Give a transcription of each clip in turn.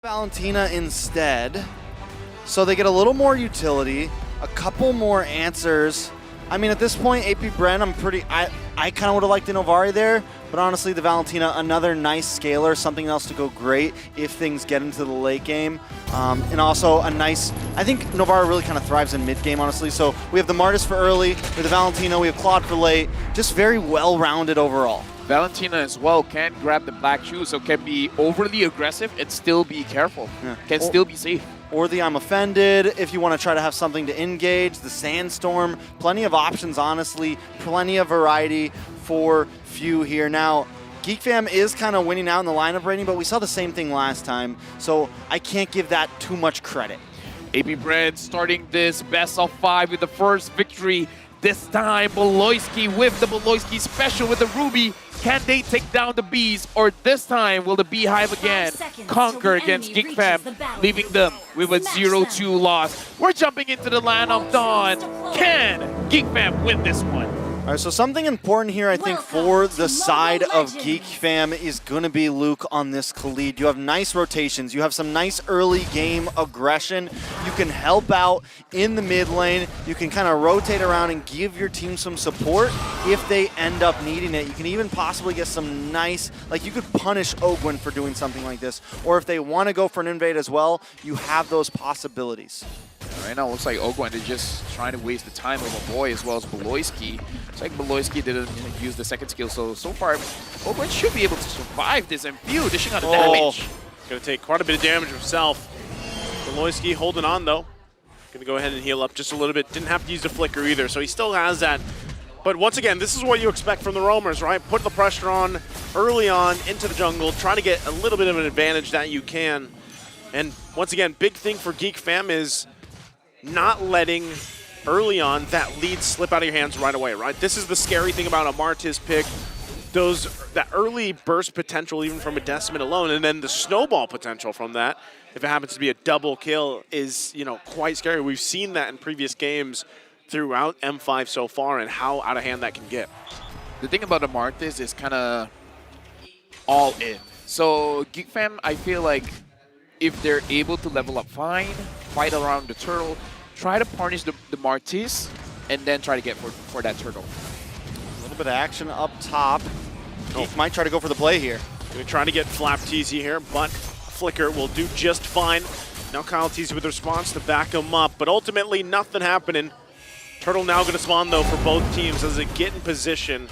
Valentina instead, so they get a little more utility, a couple more answers. I mean, at this point, Apbren, I kind of would have liked the Novari there, but honestly, the Valentina, another nice scaler, something else to go great if things get into the late game. And also a nice, I think Novari really kind of thrives in mid game, honestly. So we have the Martis for early, we have the Valentina, we have Claude for late, just very well-rounded overall. Valentina as well can grab the black shoe, so can be overly aggressive and still be careful. Yeah. Can still be safe. Or the I'm Offended, if you want to try to have something to engage, the Sandstorm, plenty of options, honestly, plenty of variety for few here. Now, Geek Fam is kind of winning out in the lineup rating, but we saw the same thing last time, so I can't give that too much credit. Apbren starting this best of 5 with the first victory. This time, Beloyski with the Beloyski special with the Ruby. Can they take down the Bees? Or this time, will the Beehive again conquer against Geek Fam, leaving them with a 0-2 loss? We're jumping into the land of Dawn. Can Geek Fam win this one? All right, so something important here, I think, for the side of Geek Fam is going to be Luke on this Khalid. You have nice rotations. You have some nice early game aggression. You can help out in the mid lane. You can kind of rotate around and give your team some support if they end up needing it. You can even possibly get some nice, like you could punish Ogwyn for doing something like this. Or if they want to go for an invade as well, you have those possibilities. Right now, it looks like Ogwyn is just trying to waste the time of a boy as well as Beloyski. It's like Beloyski didn't use the second skill, so far, Ogwyn should be able to survive this and phew, dishing out the damage. Going to take quite a bit of damage himself. Beloyski holding on, though. Going to go ahead and heal up just a little bit. Didn't have to use the flicker either, so he still has that. But once again, this is what you expect from the roamers, right? Put the pressure on early on into the jungle, try to get a little bit of an advantage that you can. And once again, big thing for Geek Fam is not letting early on that lead slip out of your hands right away, right? This is the scary thing about a Martis pick. That early burst potential even from a Decimate alone, and then the snowball potential from that, if it happens to be a double kill, is, you know, quite scary. We've seen that in previous games throughout M5 so far and how out of hand that can get. The thing about the Martis is kind of all in. So Geek Fam, I feel like if they're able to level up fine, fight around the turtle, try to punish the Martis, and then try to get for that turtle. A little bit of action up top. Geek might try to go for the play here. Going to try to get Flap Teasy here, but Flicker will do just fine. Now Kyle Teasy with a response to back him up, but ultimately nothing happening. Turtle now going to spawn, though, for both teams as they get in position.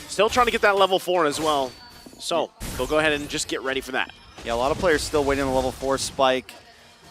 Still trying to get that level 4 as well. So they'll go ahead and just get ready for that. Yeah, a lot of players still waiting on the level 4 spike.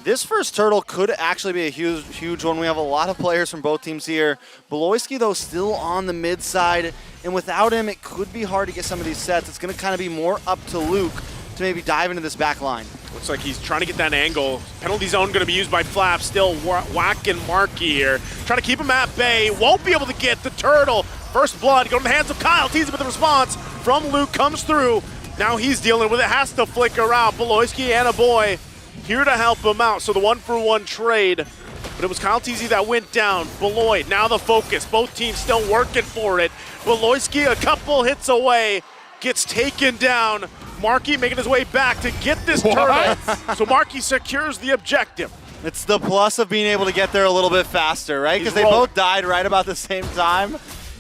This first turtle could actually be a huge one. We have a lot of players from both teams here. Beloyski, though, still on the mid side, and without him, it could be hard to get some of these sets. It's going to kind of be more up to Luke to maybe dive into this back line. Looks like he's trying to get that angle. Penalty zone going to be used by Flap, still whacking Marky here. Trying to keep him at bay, won't be able to get the turtle. First blood going to the hands of Kyle. Teasy with the response from Luke comes through. Now he's dealing with it, has to flicker out. Beloyski and a boy here to help him out. So the 1-for-1 trade, but it was Kyle Teasy that went down. Beloy, now the focus. Both teams still working for it. Beloyski a couple hits away, gets taken down. Marky making his way back to get this turtle. So Marky secures the objective. It's the plus of being able to get there a little bit faster, right? Because they both died right about the same time.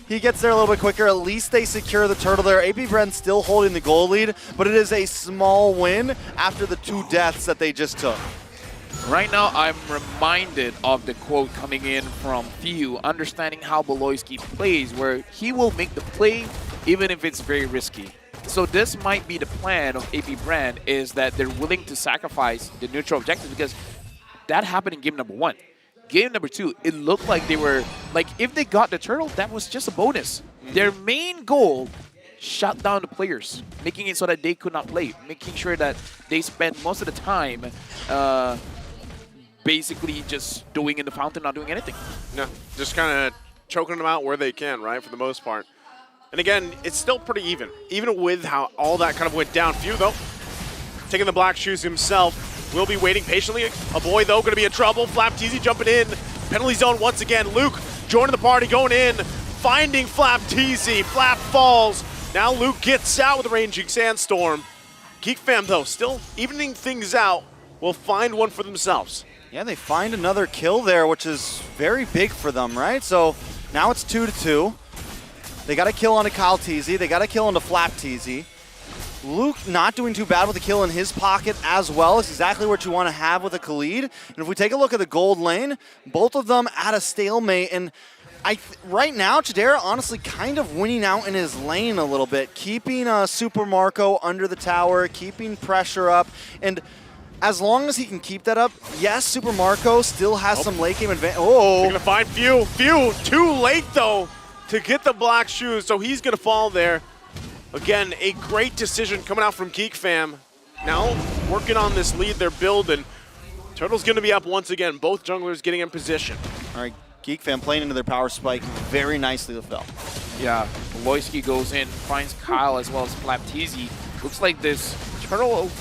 He gets there a little bit quicker. At least they secure the turtle there. Apbren still holding the goal lead, but it is a small win after the 2 deaths that they just took. Right now, I'm reminded of the quote coming in from Few, understanding how Beloyski plays, where he will make the play even if it's very risky. So this might be the plan of Apbren, is that they're willing to sacrifice the neutral objective, because that happened in game number 1. Game number 2, it looked like they were, like, if they got the turtle, that was just a bonus. Their main goal, shut down the players, making it so that they could not play, making sure that they spent most of the time basically just doing in the fountain, not doing anything. No, just kind of choking them out where they can, right, for the most part. And again, it's still pretty even with how all that kind of went down. Few, though, taking the black shoes himself. Will be waiting patiently. A boy, though, going to be in trouble. Flap Teasy jumping in. Penalty zone once again. Luke joining the party, going in, finding Flap Teasy. Flap falls. Now Luke gets out with a ranging Sandstorm. Geek Fam, though, still evening things out. will find one for themselves. Yeah, they find another kill there, which is very big for them, right? So now it's 2-2. They got a kill onto Kyle Teasy. They got a kill onto Flap Teasy. Luke not doing too bad with a kill in his pocket as well. It's exactly what you want to have with a Khalid. And if we take a look at the gold lane, both of them at a stalemate. And right now, Chidera honestly kind of winning out in his lane a little bit, keeping Super Marco under the tower, keeping pressure up. And as long as he can keep that up, yes, Super Marco still has some late game advantage. Oh, they're going to find Few. Few, too late though to get the black shoes, so he's going to fall there. Again, a great decision coming out from Geek Fam. Now working on this lead they're building. Turtle's going to be up once again. Both junglers getting in position. All right, Geek Fam playing into their power spike very nicely with Fel. Yeah, Loisky goes in, finds Kyle as well as Flap Teasy. Looks like this Turtle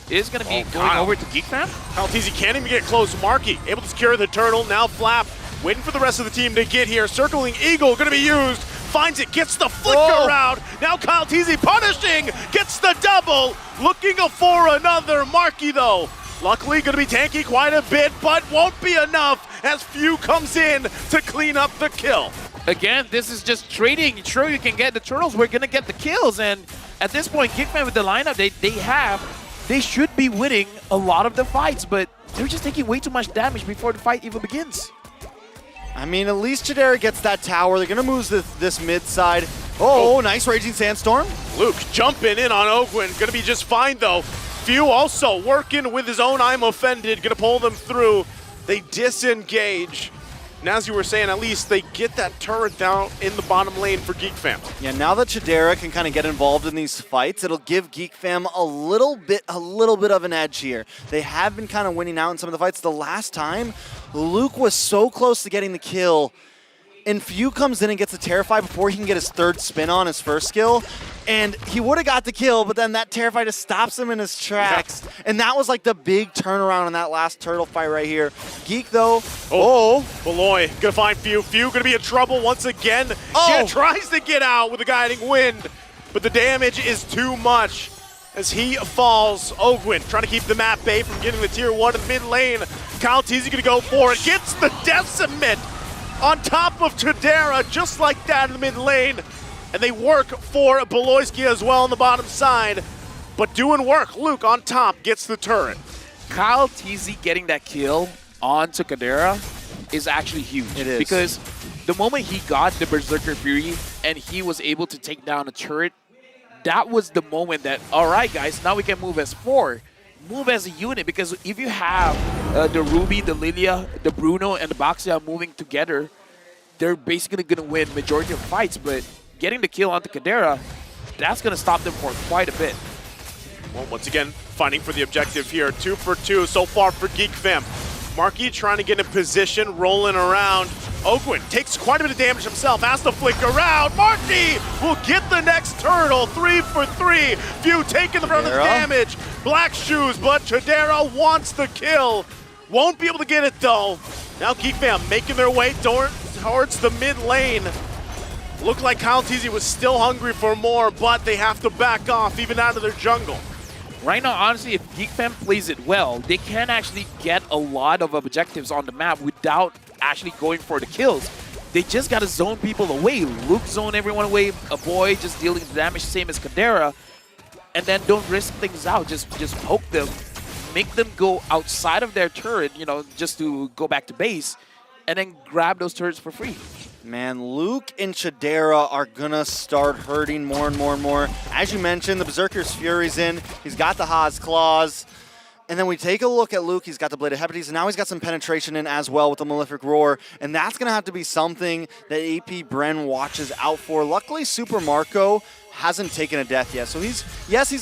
is going to be going over to Geek Fam. Kyle Teasy can't even get close. Marky able to secure the Turtle. Now Flap waiting for the rest of the team to get here. Circling Eagle going to be used. Finds it, gets the flicker out. Now Kyle Teasy punishing, gets the double. Looking for another. Marky though, luckily going to be tanky quite a bit, but won't be enough as Few comes in to clean up the kill. Again, this is just trading. Sure, you can get the Turtles. We're going to get the kills. And at this point, Geekman with the lineup they should be winning a lot of the fights, but they're just taking way too much damage before the fight even begins. I mean, at least Chidera gets that tower. They're going to move this mid side. Oh, nice Raging Sandstorm. Luke jumping in on Ogwin. Going to be just fine, though. Few also working with his own I'm Offended. Going to pull them through. They disengage. And as you were saying, at least they get that turret down in the bottom lane for Geek Fam. Yeah, now that Chidera can kind of get involved in these fights, it'll give Geek Fam a little bit of an edge here. They have been kind of winning out in some of the fights. The last time, Luke was so close to getting the kill, and Few comes in and gets a Terrify before he can get his third spin on his first skill. And he would have got the kill, but then that Terrify just stops him in his tracks. Yeah. And that was like the big turnaround in that last turtle fight right here. Geek though, Beloy gonna find Few. Few gonna be in trouble once again. He tries to get out with a guiding wind, but the damage is too much as he falls. Ogwin trying to keep the map bay from getting the tier 1 in the mid lane. Kyle Teasy gonna go for it, gets the Decimate on top of Chidera just like that in the mid lane. And they work for Beloyski as well on the bottom side. But doing work. Luke on top gets the turret. Kyle Teasy getting that kill onto Chidera is actually huge. It is. Because the moment he got the Berserker Fury and he was able to take down a turret, that was the moment that, all right, guys, now we can move as 4. Move as a unit, because if you have the Ruby, the Lilia, the Bruno, and the Baxia moving together, they're basically going to win majority of fights, but getting the kill onto Chidera, that's going to stop them for quite a bit. Well, once again, fighting for the objective here. 2 for 2 so far for Geek Fam. Marky trying to get in position, rolling around. Ogwin takes quite a bit of damage himself, has to flick around. Marky will get the next turtle. 3 for 3. Few taking the brunt of the damage. Black shoes, but Chidera wants the kill. Won't be able to get it though. Now Geek Fam making their way towards the mid lane. Looked like Kyle Teasy was still hungry for more, but they have to back off even out of their jungle. Right now, honestly, if Geek Fam plays it well, they can actually get a lot of objectives on the map without actually going for the kills. They just got to zone people away. Luke zone everyone away, a boy just dealing the damage, same as Chidera, and then don't risk things out. Just poke them, make them go outside of their turret, you know, just to go back to base, and then grab those turrets for free. Man, Luke and Chidera are gonna start hurting more and more and more. As you mentioned, the Berserker's Fury's in. He's got the Haas Claws. And then we take a look at Luke. He's got the Blade of Hebrides, and now he's got some penetration in as well with the Malefic Roar. And that's gonna have to be something that Apbren watches out for. Luckily, Super Marco hasn't taken a death yet. So he's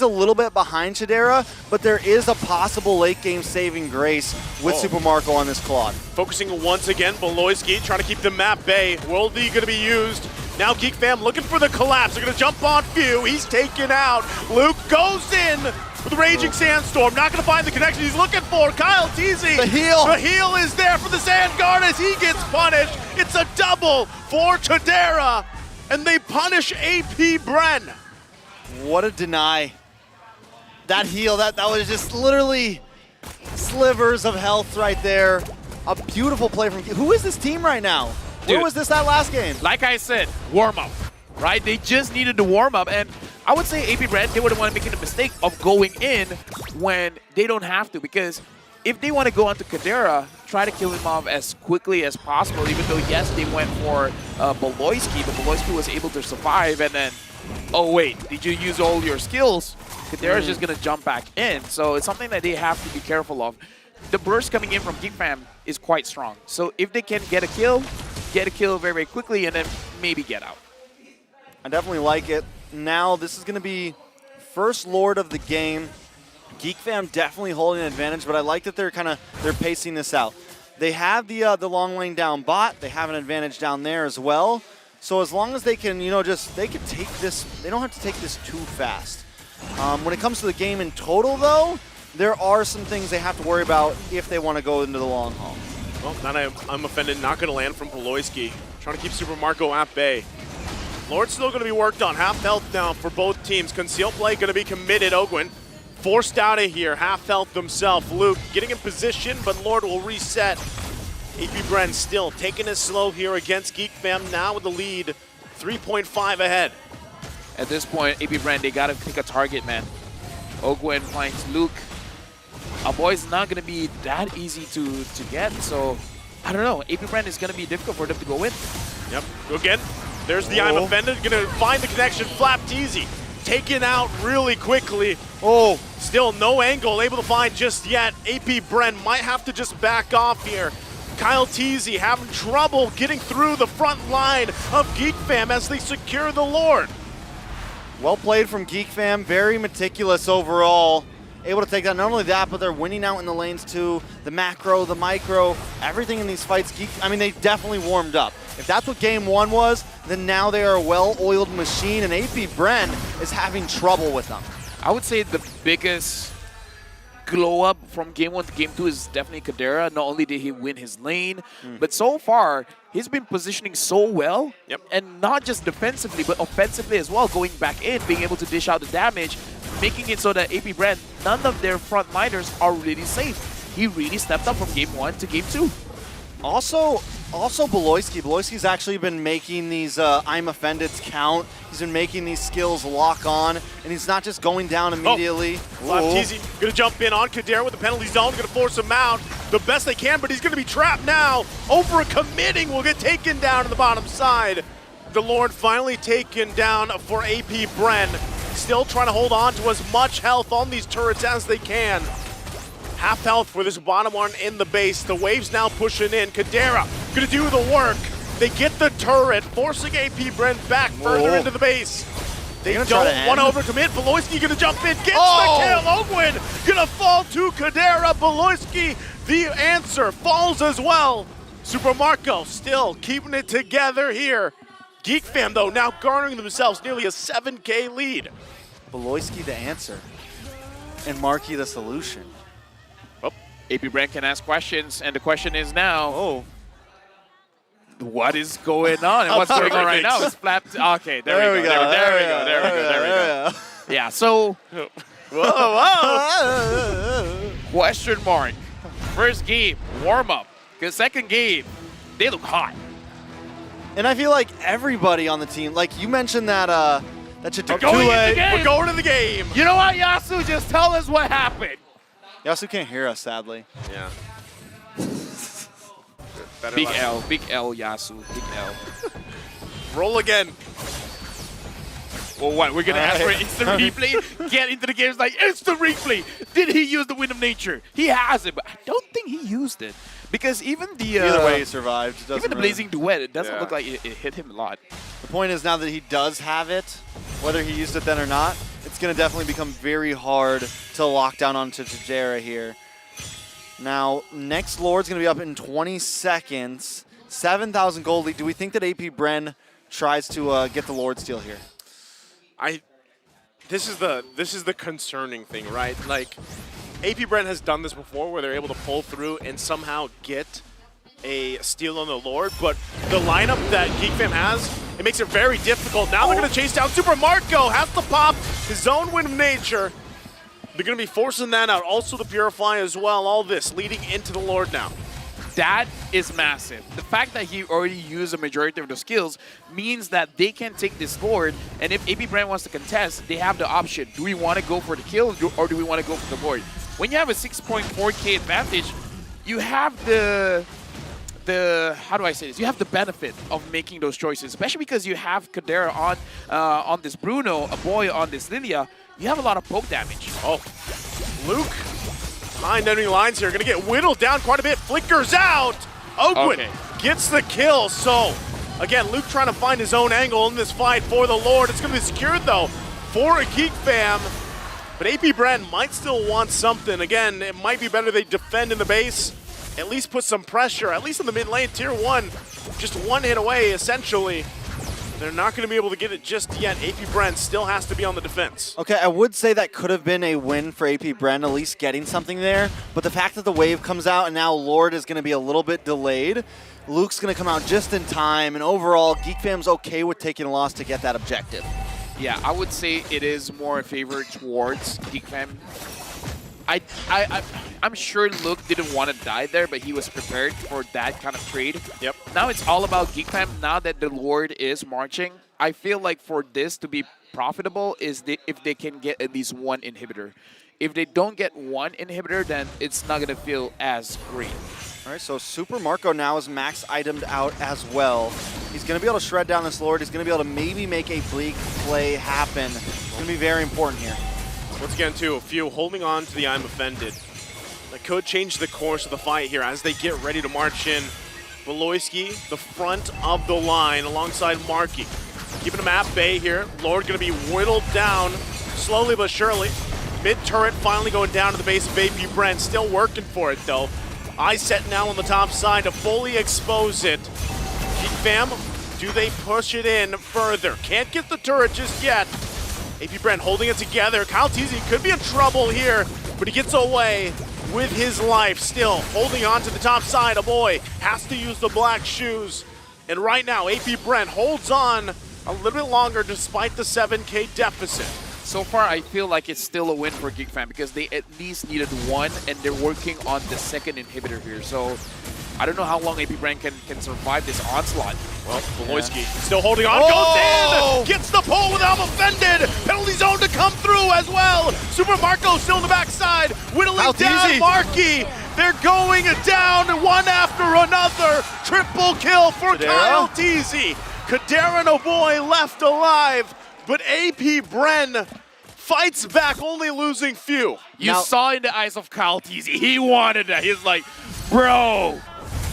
a little bit behind Chidera, but there is a possible late game saving grace with Super Marco on this Claude. Focusing once again, Beloyski trying to keep the map bay. Worldy going to be used. Now Geek Fam looking for the collapse. They're going to jump on Few. He's taken out. Luke goes in with Raging Sandstorm. Not going to find the connection he's looking for. Kyle Teasy. The heal. The heal is there for the Sand Guard as he gets punished. It's a double for Chidera. And they punish Apbren. What a deny. That heal, that was just literally slivers of health right there. A beautiful play from Geek. Who is this team right now? Dude, where was this at last game? Like I said, warm up, right? They just needed to warm up, and I would say Apbren, they wouldn't want to make the mistake of going in when they don't have to, because if they want to go onto Kadera, try to kill him off as quickly as possible, even though, yes, they went for Beloyski, but Beloyski was able to survive, and then, oh wait, did you use all your skills? Kadera's just going to jump back in, so it's something that they have to be careful of. The burst coming in from Geek Fam is quite strong, so if they can get a kill very, very quickly, and then maybe get out. I definitely like it. Now, this is going to be first Lord of the game. Geek Fam definitely holding an advantage, but I like that they're pacing this out. They have the long lane down bot. They have an advantage down there as well. So as long as they can, they can take this. They don't have to take this too fast. When it comes to the game in total, though, there are some things they have to worry about if they want to go into the long haul. Well, that I'm offended. Not going to land from Beloyski. Trying to keep Super Marco at bay. Lord's still going to be worked on. Half health now for both teams. Conceal play going to be committed. Ogwin forced out of here. Half health himself. Luke getting in position, but Lord will reset. Apbren still taking it slow here against Geek Fam. Now with the lead, 3.5 ahead. At this point, Apbren, they got to pick a target, man. Ogwin finds Luke. Our boy's not going to be that easy to get, so I don't know. Apbren is going to be difficult for them to go in. Yep, again, there's the I'm offended. Going to find the connection. Flap Teasy taken out really quickly. Oh, still no angle able to find just yet. Apbren might have to just back off here. Kyle Teasy having trouble getting through the front line of Geek Fam as they secure the Lord. Well played from Geek Fam. Very meticulous overall. Able to take that. Not only that, but they're winning out in the lanes too. The macro, the micro, everything in these fights. They definitely warmed up. If that's what game one was, then now they are a well-oiled machine, and Apbren is having trouble with them. I would say the biggest glow up from game one to game two is definitely Kadera. Not only did he win his lane, but so far, he's been positioning so well. Yep. And not just defensively, but offensively as well, going back in, being able to dish out the damage, making it so that Apbren, none of their frontliners are really safe. He really stepped up from game one to game two. Also Beloyski. Beloyski's actually been making these I'm offended count. He's been making these skills lock on, and he's not just going down immediately. Teasy going to jump in on Kadera with the penalty zone, going to force him out the best they can, but he's going to be trapped now. Over committing, will get taken down to the bottom side. The Lord finally taken down for Apbren. Still trying to hold on to as much health on these turrets as they can. Half health for this bottom one in the base. The wave's now pushing in. Kadera gonna do the work. They get the turret, forcing Apbren back further into the base. They don't want to overcommit. Beloyski gonna jump in, gets the kill. Ogwin gonna fall to Kadera. Beloyski, the answer, falls as well. Super Marco still keeping it together here. Geek Fam, though, now garnering themselves nearly a 7K lead. Beloyski the answer, and Marky the solution. Apbren can ask questions, and the question is now, what is going on? And what's going on right now is Flap. Okay, there we go. There we go. Yeah, so, question mark. First game, warm up. Because second game, they look hot. And I feel like everybody on the team, like you mentioned that we're going to the game. You know what, Yasu? Just tell us what happened. Yasu can't hear us, sadly. Yeah. Big L, Yasu, big L. Roll again. Well, what? We're going to ask for an instant replay? Get into the game. It's like, instant replay. Did he use the Wind of Nature? He has it, but I don't think he used it. Because even the... Either way, he survived. Even the Blazing Duet, it doesn't look like it hit him a lot. The point is now that he does have it, whether he used it then or not, it's going to definitely become very hard to lock down onto Tajera here. Now, next Lord's going to be up in 20 seconds. 7,000 gold lead. Do we think that Apbren tries to get the Lord steal here? This is the concerning thing, right? Like, Apbren has done this before where they're able to pull through and somehow get a steal on the Lord, but the lineup that Geek Fam has, it makes it very difficult. Now they're going to chase down Super Marco, has to pop his own Wind of Nature. They're going to be forcing that out. Also the Purify as well. All this leading into the Lord now. That is massive. The fact that he already used a majority of the skills means that they can take this Lord, and if Apbren wants to contest, they have the option. Do we want to go for the kill, or do we want to go for the Lord? When you have a 6.4k advantage, you have the how do I say this? You have the benefit of making those choices, especially because you have Kadera on this Bruno, a boy on this Lilia. You have a lot of poke damage. Oh, Luke behind enemy lines here, gonna get whittled down quite a bit. Flickers out. Oakwood gets the kill. So again, Luke trying to find his own angle in this fight for the Lord. It's gonna be secured though for a Geek fam. But Apbren might still want something. Again, it might be better they defend in the base. At least put some pressure, at least in the mid lane, tier 1. Just one hit away, essentially. They're not going to be able to get it just yet. Apbren still has to be on the defense. Okay, I would say that could have been a win for Apbren, at least getting something there. But the fact that the wave comes out and now Lord is going to be a little bit delayed, Luke's going to come out just in time. And overall, Geek fam's okay with taking a loss to get that objective. Yeah, I would say it is more favored towards Geek fam. I'm sure Luke didn't want to die there, but he was prepared for that kind of trade. Yep. Now it's all about Geek fam. Now that the Lord is marching, I feel like for this to be profitable is if they can get at least one inhibitor. If they don't get one inhibitor, then it's not going to feel as great. All right, so Super Marco now is max itemed out as well. He's going to be able to shred down this Lord. He's going to be able to maybe make a bleak play happen. It's going to be very important here. Once again, too, a few holding on to the I'm offended. That could change the course of the fight here as they get ready to march in. Beloyski, the front of the line, alongside Marky. Keeping him at bay here. Lord going to be whittled down slowly but surely. Mid-turret finally going down to the base of Apbren. Still working for it, though. Eyes set now on the top side to fully expose it. Geek fam, do they push it in further? Can't get the turret just yet. Apbren holding it together. Kyle Teasy could be in trouble here, but he gets away with his life. Still holding on to the top side. A boy has to use the black shoes. And right now, Apbren holds on a little bit longer despite the 7k deficit. So far, I feel like it's still a win for Geek fam because they at least needed one, and they're working on the second inhibitor here. So I don't know how long Apbren can survive this onslaught. Well, Beloyski still holding on, goes in, gets the pull without offended. Penalty zone to come through as well. Super Marco still in the backside, whittling down Marky. They're going down one after another. Triple kill for Kyle Teasy. Kadera and O'Boy left alive, but Apbren fights back, only losing few. You saw in the eyes of Kyle Teasy, he wanted that. He's like, bro,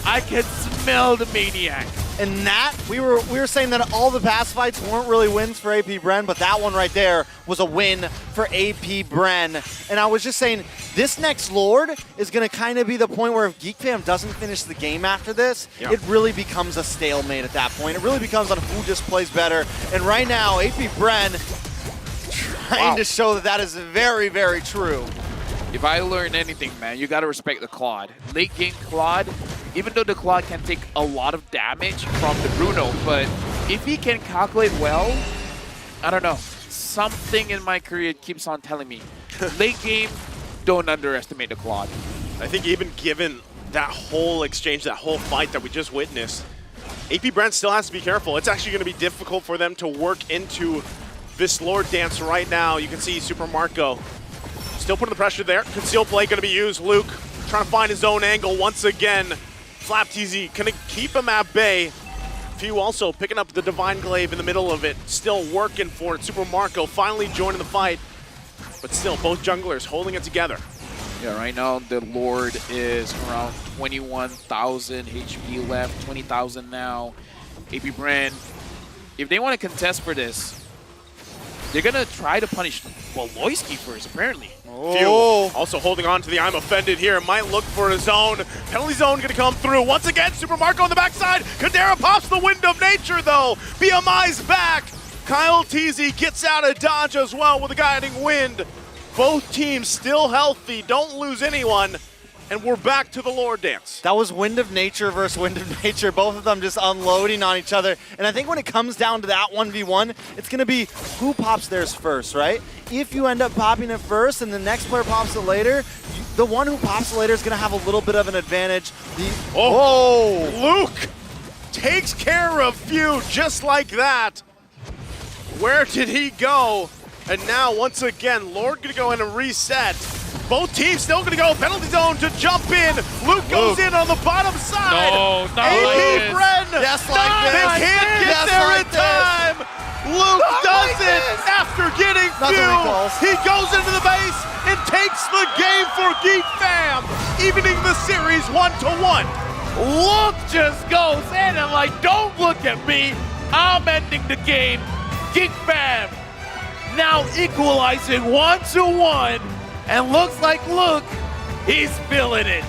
I can smell the maniac. And that, we were saying that all the past fights weren't really wins for Apbren, but that one right there was a win for Apbren. And I was just saying, this next Lord is going to kind of be the point where if Geek fam doesn't finish the game after this, it really becomes a stalemate at that point. It really becomes on who just plays better. And right now, Apbren trying to show that that is very, very true. If I learn anything, man, you got to respect the Claude. Late game Claude, even though the Claude can take a lot of damage from the Bruno, but if he can calculate well, I don't know. Something in my career keeps on telling me, late game, don't underestimate the Claude. I think even given that whole exchange, that whole fight that we just witnessed, Apbren still has to be careful. It's actually going to be difficult for them to work into this Lord dance right now. You can see Super Marco still putting the pressure there. Conceal play going to be used. Luke trying to find his own angle once again. Flap TZ can keep him at bay. Few also picking up the Divine Glaive in the middle of it. Still working for it. Super Marco finally joining the fight. But still, both junglers holding it together. Yeah, right now the Lord is around 21,000 HP left, 20,000 now. Apbren, if they want to contest for this, they're going to try to punish Beloyski first, apparently. Few also holding on to the I'm offended here. Might look for his own. Penalty zone going to come through. Once again, Super Marco on the backside. Kadera pops the Wind of Nature, though. BMI's back. Kyle Teasy gets out of dodge as well with a guiding wind. Both teams still healthy. Don't lose anyone. and we're back to the lore dance. That was Wind of Nature versus Wind of Nature, both of them just unloading on each other. And I think when it comes down to that 1v1, it's going to be who pops theirs first, right? If you end up popping it first and the next player pops it later, the one who pops it later is going to have a little bit of an advantage. Luke takes care of Few just like that. Where did he go? And now, once again, Lord going to go in and reset. Both teams still going to go penalty zone to jump in. Luke goes in on the bottom side. No, not like Apbren. Yes, like this. They can't get there in time. Luke does it after getting Few. He goes into the base and takes the game for Geek Fam, evening the series 1-1. Luke just goes in and like, don't look at me. I'm ending the game. Geek Fam now equalizing 1-1, and looks like Luke, he's feeling it.